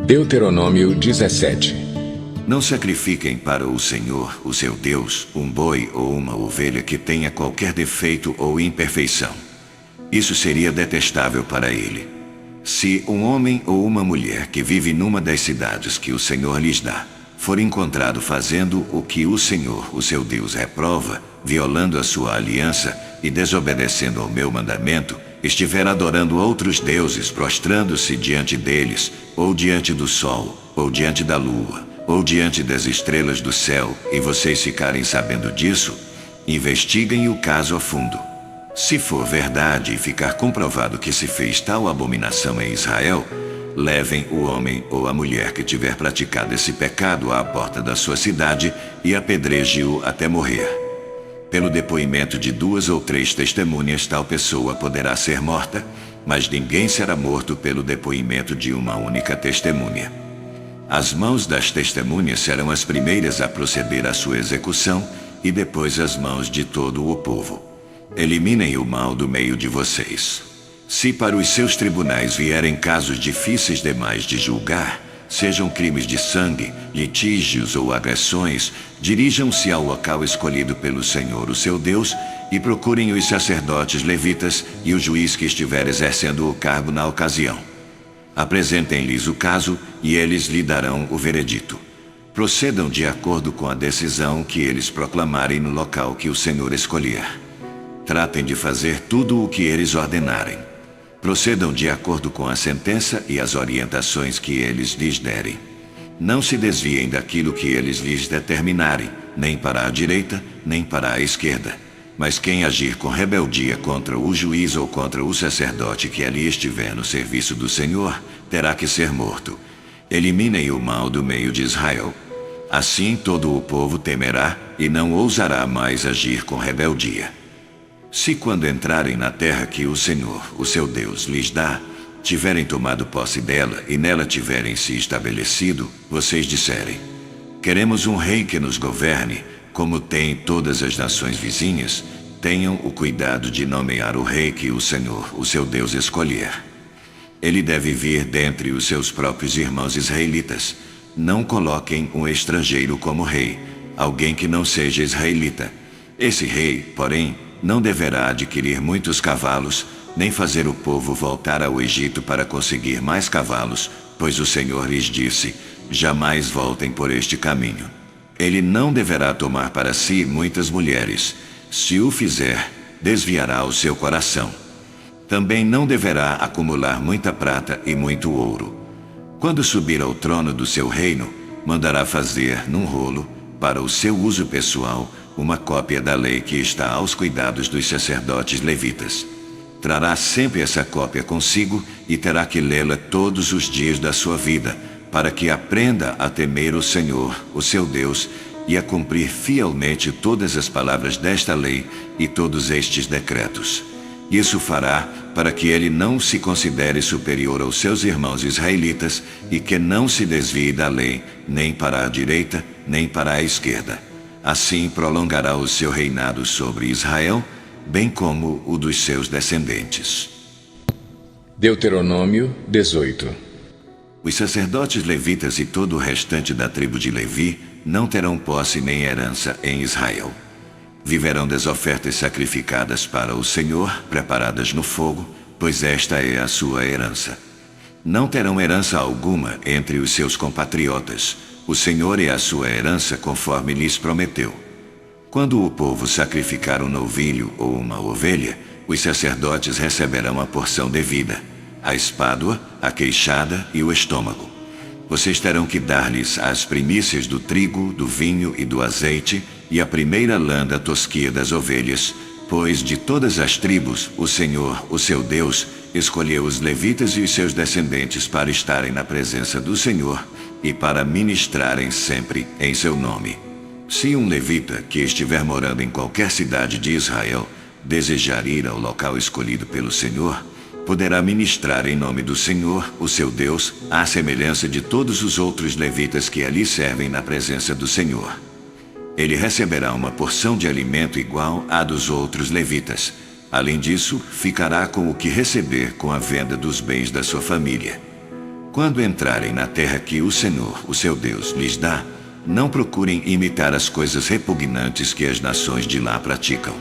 Deuteronômio 17. Não sacrifiquem para o Senhor, o seu Deus, um boi ou uma ovelha que tenha qualquer defeito ou imperfeição. Isso seria detestável para ele. Se um homem ou uma mulher que vive numa das cidades que o Senhor lhes dá, for encontrado fazendo o que o Senhor, o seu Deus, reprova, violando a sua aliança e desobedecendo ao meu mandamento, estiver adorando outros deuses, prostrando-se diante deles, ou diante do sol, ou diante da lua, ou diante das estrelas do céu, e vocês ficarem sabendo disso, investiguem o caso a fundo. Se for verdade e ficar comprovado que se fez tal abominação em Israel, levem o homem ou a mulher que tiver praticado esse pecado à porta da sua cidade e apedreje-o até morrer. Pelo depoimento de 2 ou 3 testemunhas, tal pessoa poderá ser morta, mas ninguém será morto pelo depoimento de uma única testemunha. As mãos das testemunhas serão as primeiras a proceder à sua execução e depois as mãos de todo o povo. Eliminem o mal do meio de vocês. Se para os seus tribunais vierem casos difíceis demais de julgar, sejam crimes de sangue, litígios ou agressões, dirijam-se ao local escolhido pelo Senhor, o seu Deus, e procurem os sacerdotes levitas e o juiz que estiver exercendo o cargo na ocasião. Apresentem-lhes o caso e eles lhe darão o veredito. Procedam de acordo com a decisão que eles proclamarem no local que o Senhor escolher. Tratem de fazer tudo o que eles ordenarem. Procedam de acordo com a sentença e as orientações que eles lhes derem. Não se desviem daquilo que eles lhes determinarem, nem para a direita, nem para a esquerda. Mas quem agir com rebeldia contra o juiz ou contra o sacerdote que ali estiver no serviço do Senhor, terá que ser morto. Eliminem o mal do meio de Israel. Assim todo o povo temerá e não ousará mais agir com rebeldia. Se quando entrarem na terra que o Senhor, o seu Deus, lhes dá, tiverem tomado posse dela e nela tiverem se estabelecido, vocês disserem: queremos um rei que nos governe, como tem todas as nações vizinhas, tenham o cuidado de nomear o rei que o Senhor, o seu Deus, escolher. Ele deve vir dentre os seus próprios irmãos israelitas. Não coloquem um estrangeiro como rei, alguém que não seja israelita. Esse rei, porém, não deverá adquirir muitos cavalos, nem fazer o povo voltar ao Egito para conseguir mais cavalos, pois o Senhor lhes disse: jamais voltem por este caminho. Ele não deverá tomar para si muitas mulheres. Se o fizer, desviará o seu coração. Também não deverá acumular muita prata e muito ouro. Quando subir ao trono do seu reino, mandará fazer, num rolo, para o seu uso pessoal, uma cópia da lei que está aos cuidados dos sacerdotes levitas. Trará sempre essa cópia consigo e terá que lê-la todos os dias da sua vida, para que aprenda a temer o Senhor, o seu Deus, e a cumprir fielmente todas as palavras desta lei e todos estes decretos. Isso fará para que ele não se considere superior aos seus irmãos israelitas e que não se desvie da lei, nem para a direita, nem para a esquerda. Assim prolongará o seu reinado sobre Israel, bem como o dos seus descendentes. Deuteronômio 18. Os sacerdotes levitas e todo o restante da tribo de Levi não terão posse nem herança em Israel. Viverão das ofertas sacrificadas para o Senhor, preparadas no fogo, pois esta é a sua herança. Não terão herança alguma entre os seus compatriotas. O Senhor é a sua herança conforme lhes prometeu. Quando o povo sacrificar um novilho ou uma ovelha, os sacerdotes receberão a porção devida, a espádua, a queixada e o estômago. Vocês terão que dar-lhes as primícias do trigo, do vinho e do azeite e a primeira lã da tosquia das ovelhas, pois de todas as tribos o Senhor, o seu Deus, escolheu os levitas e os seus descendentes para estarem na presença do Senhor e para ministrarem sempre em seu nome. Se um levita que estiver morando em qualquer cidade de Israel desejar ir ao local escolhido pelo Senhor, poderá ministrar em nome do Senhor, o seu Deus, à semelhança de todos os outros levitas que ali servem na presença do Senhor. Ele receberá uma porção de alimento igual à dos outros levitas. Além disso, ficará com o que receber com a venda dos bens da sua família. Quando entrarem na terra que o Senhor, o seu Deus, lhes dá, não procurem imitar as coisas repugnantes que as nações de lá praticam.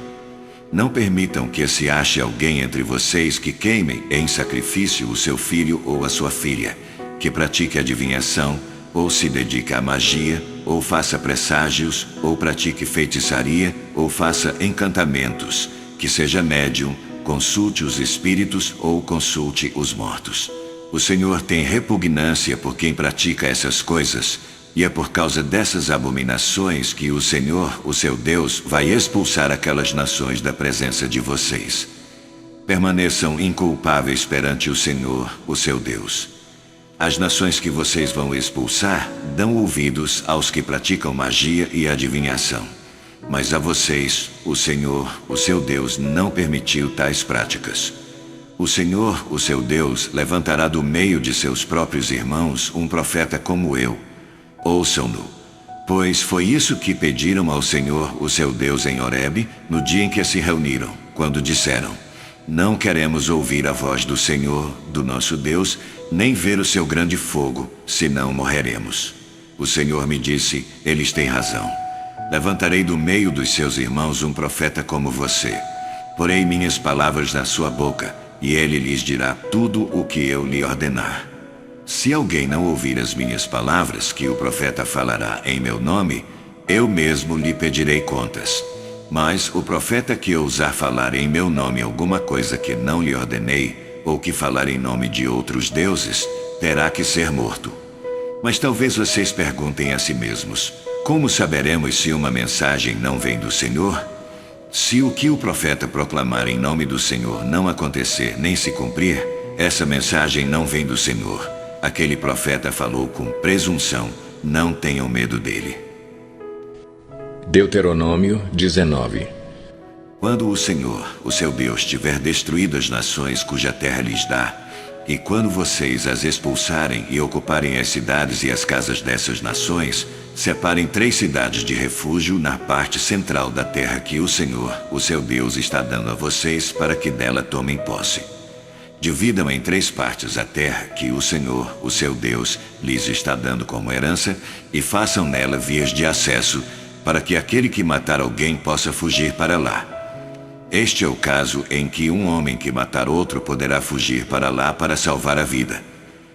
Não permitam que se ache alguém entre vocês que queime em sacrifício o seu filho ou a sua filha, que pratique adivinhação, ou se dedique à magia, ou faça presságios, ou pratique feitiçaria, ou faça encantamentos, que seja médium, consulte os espíritos ou consulte os mortos. O Senhor tem repugnância por quem pratica essas coisas, e é por causa dessas abominações que o Senhor, o seu Deus, vai expulsar aquelas nações da presença de vocês. Permaneçam inculpáveis perante o Senhor, o seu Deus. As nações que vocês vão expulsar dão ouvidos aos que praticam magia e adivinhação. Mas a vocês, o Senhor, o seu Deus, não permitiu tais práticas. O Senhor, o seu Deus, levantará do meio de seus próprios irmãos um profeta como eu. Ouçam-no, pois foi isso que pediram ao Senhor, o seu Deus, em Horebe, no dia em que se reuniram, quando disseram: não queremos ouvir a voz do Senhor, do nosso Deus, nem ver o seu grande fogo, senão morreremos. O Senhor me disse: eles têm razão. Levantarei do meio dos seus irmãos um profeta como você. Porei minhas palavras na sua boca, e ele lhes dirá tudo o que eu lhe ordenar. Se alguém não ouvir as minhas palavras, que o profeta falará em meu nome, eu mesmo lhe pedirei contas. Mas o profeta que ousar falar em meu nome alguma coisa que não lhe ordenei, ou que falar em nome de outros deuses, terá que ser morto. Mas talvez vocês perguntem a si mesmos: como saberemos se uma mensagem não vem do Senhor? Se o que o profeta proclamar em nome do Senhor não acontecer nem se cumprir, essa mensagem não vem do Senhor. Aquele profeta falou com presunção, não tenham medo dele. Deuteronômio 19. Quando o Senhor, o seu Deus, tiver destruído as nações cuja terra lhes dá, e quando vocês as expulsarem e ocuparem as cidades e as casas dessas nações, separem 3 cidades de refúgio na parte central da terra que o Senhor, o seu Deus, está dando a vocês para que dela tomem posse. Dividam em 3 partes a terra que o Senhor, o seu Deus, lhes está dando como herança, e façam nela vias de acesso, para que aquele que matar alguém possa fugir para lá. Este é o caso em que um homem que matar outro poderá fugir para lá para salvar a vida.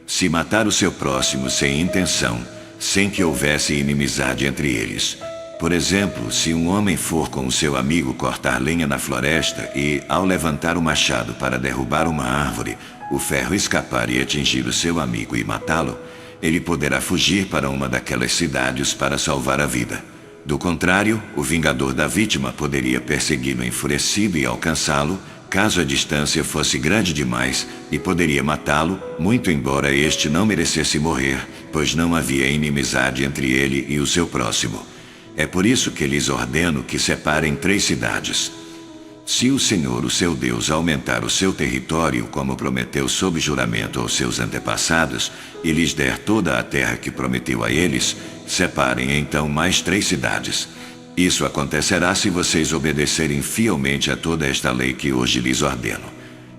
Se matar o seu próximo sem intenção, sem que houvesse inimizade entre eles. Por exemplo, se um homem for com o seu amigo cortar lenha na floresta e, ao levantar o machado para derrubar uma árvore, o ferro escapar e atingir o seu amigo e matá-lo, ele poderá fugir para uma daquelas cidades para salvar a vida. Do contrário, o vingador da vítima poderia persegui-lo enfurecido e alcançá-lo, caso a distância fosse grande demais, e poderia matá-lo, muito embora este não merecesse morrer, pois não havia inimizade entre ele e o seu próximo. É por isso que lhes ordeno que separem 3 cidades. Se o Senhor, o seu Deus, aumentar o seu território, como prometeu sob juramento aos seus antepassados, e lhes der toda a terra que prometeu a eles, separem então mais 3 cidades. Isso acontecerá se vocês obedecerem fielmente a toda esta lei que hoje lhes ordeno.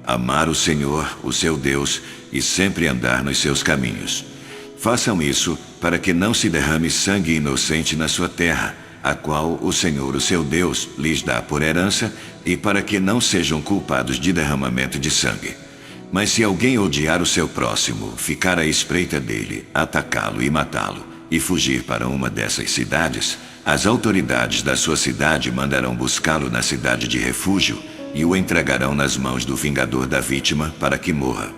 Amar o Senhor, o seu Deus, e sempre andar nos seus caminhos. Façam isso para que não se derrame sangue inocente na sua terra, a qual o Senhor, o seu Deus, lhes dá por herança, e para que não sejam culpados de derramamento de sangue. Mas se alguém odiar o seu próximo, ficar à espreita dele, atacá-lo e matá-lo, e fugir para uma dessas cidades, as autoridades da sua cidade mandarão buscá-lo na cidade de refúgio e o entregarão nas mãos do vingador da vítima para que morra.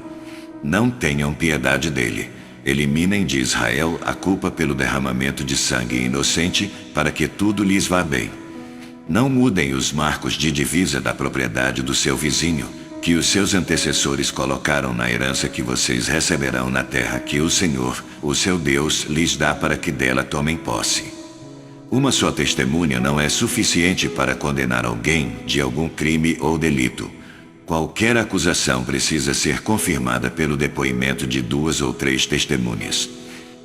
Não tenham piedade dele. Eliminem de Israel a culpa pelo derramamento de sangue inocente, para que tudo lhes vá bem. Não mudem os marcos de divisa da propriedade do seu vizinho, que os seus antecessores colocaram na herança que vocês receberão na terra que o Senhor, o seu Deus, lhes dá para que dela tomem posse. Uma só testemunha não é suficiente para condenar alguém de algum crime ou delito. Qualquer acusação precisa ser confirmada pelo depoimento de 2 ou 3 testemunhas.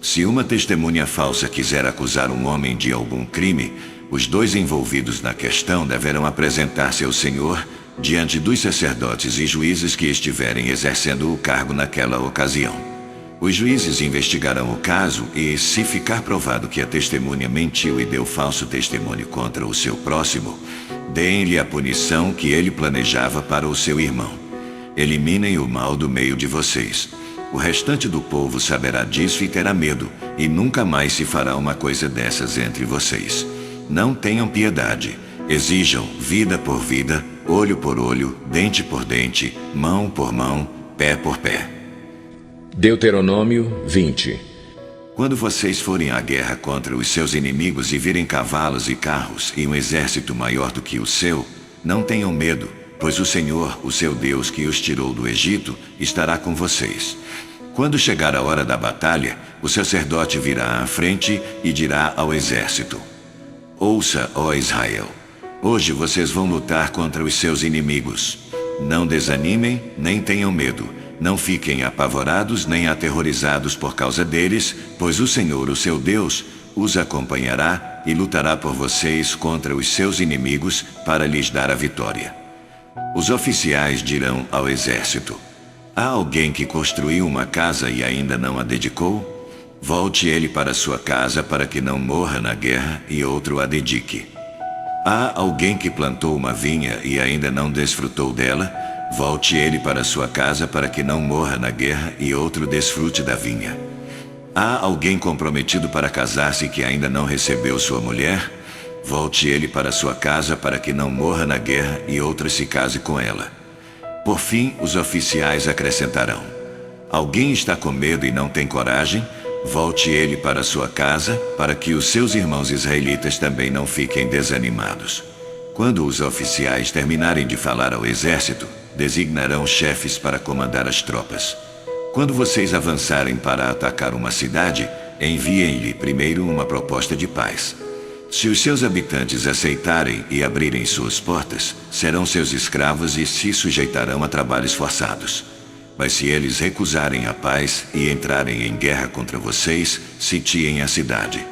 Se uma testemunha falsa quiser acusar um homem de algum crime, os 2 envolvidos na questão deverão apresentar-se ao Senhor diante dos sacerdotes e juízes que estiverem exercendo o cargo naquela ocasião. Os juízes investigarão o caso e, se ficar provado que a testemunha mentiu e deu falso testemunho contra o seu próximo, deem-lhe a punição que ele planejava para o seu irmão. Eliminem o mal do meio de vocês. O restante do povo saberá disso e terá medo, e nunca mais se fará uma coisa dessas entre vocês. Não tenham piedade. Exijam vida por vida, olho por olho, dente por dente, mão por mão, pé por pé. Deuteronômio 20. Quando vocês forem à guerra contra os seus inimigos e virem cavalos e carros e um exército maior do que o seu, não tenham medo, pois o Senhor, o seu Deus que os tirou do Egito, estará com vocês. Quando chegar a hora da batalha, o sacerdote virá à frente e dirá ao exército: Ouça, ó Israel, hoje vocês vão lutar contra os seus inimigos. Não desanimem, nem tenham medo. Não fiquem apavorados nem aterrorizados por causa deles, pois o Senhor, o seu Deus, os acompanhará e lutará por vocês contra os seus inimigos para lhes dar a vitória. Os oficiais dirão ao exército: Há alguém que construiu uma casa e ainda não a dedicou? Volte ele para sua casa para que não morra na guerra e outro a dedique. Há alguém que plantou uma vinha e ainda não desfrutou dela? Volte ele para sua casa para que não morra na guerra e outro desfrute da vinha. Há alguém comprometido para casar-se que ainda não recebeu sua mulher? Volte ele para sua casa para que não morra na guerra e outra se case com ela. Por fim, os oficiais acrescentarão: Alguém está com medo e não tem coragem? Volte ele para sua casa para que os seus irmãos israelitas também não fiquem desanimados. Quando os oficiais terminarem de falar ao exército, designarão chefes para comandar as tropas. Quando vocês avançarem para atacar uma cidade, enviem-lhe primeiro uma proposta de paz. Se os seus habitantes aceitarem e abrirem suas portas, serão seus escravos e se sujeitarão a trabalhos forçados. Mas se eles recusarem a paz e entrarem em guerra contra vocês, sitiem a cidade.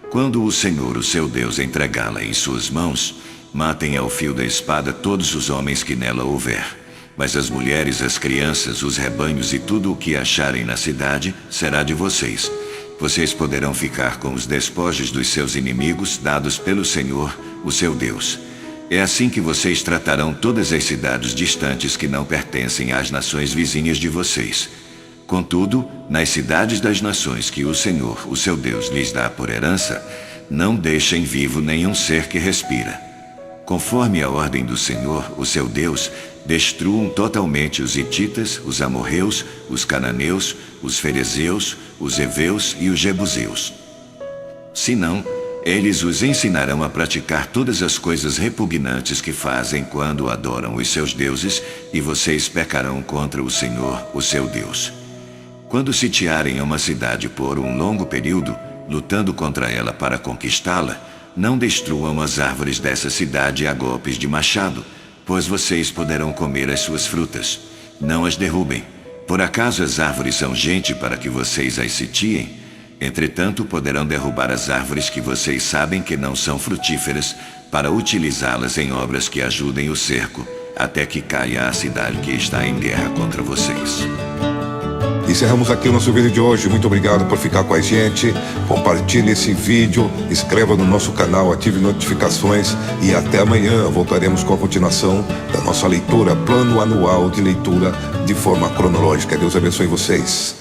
Quando o Senhor, o seu Deus, entregá-la em suas mãos, matem ao fio da espada todos os homens que nela houver. Mas as mulheres, as crianças, os rebanhos e tudo o que acharem na cidade será de vocês. Vocês poderão ficar com os despojos dos seus inimigos dados pelo Senhor, o seu Deus. É assim que vocês tratarão todas as cidades distantes que não pertencem às nações vizinhas de vocês. Contudo, nas cidades das nações que o Senhor, o seu Deus, lhes dá por herança, não deixem vivo nenhum ser que respira. Conforme a ordem do Senhor, o seu Deus, destruam totalmente os hititas, os amorreus, os cananeus, os ferezeus, os heveus e os jebuseus. Se não, eles os ensinarão a praticar todas as coisas repugnantes que fazem quando adoram os seus deuses, e vocês pecarão contra o Senhor, o seu Deus. Quando sitiarem uma cidade por um longo período, lutando contra ela para conquistá-la, não destruam as árvores dessa cidade a golpes de machado, pois vocês poderão comer as suas frutas. Não as derrubem. Por acaso as árvores são gente para que vocês as sitiem? Entretanto, poderão derrubar as árvores que vocês sabem que não são frutíferas para utilizá-las em obras que ajudem o cerco, até que caia a cidade que está em guerra contra vocês. Encerramos aqui o nosso vídeo de hoje. Muito obrigado por ficar com a gente. Compartilhe esse vídeo, inscreva no nosso canal, ative notificações e até amanhã voltaremos com a continuação da nossa leitura, plano anual de leitura de forma cronológica. Deus abençoe vocês.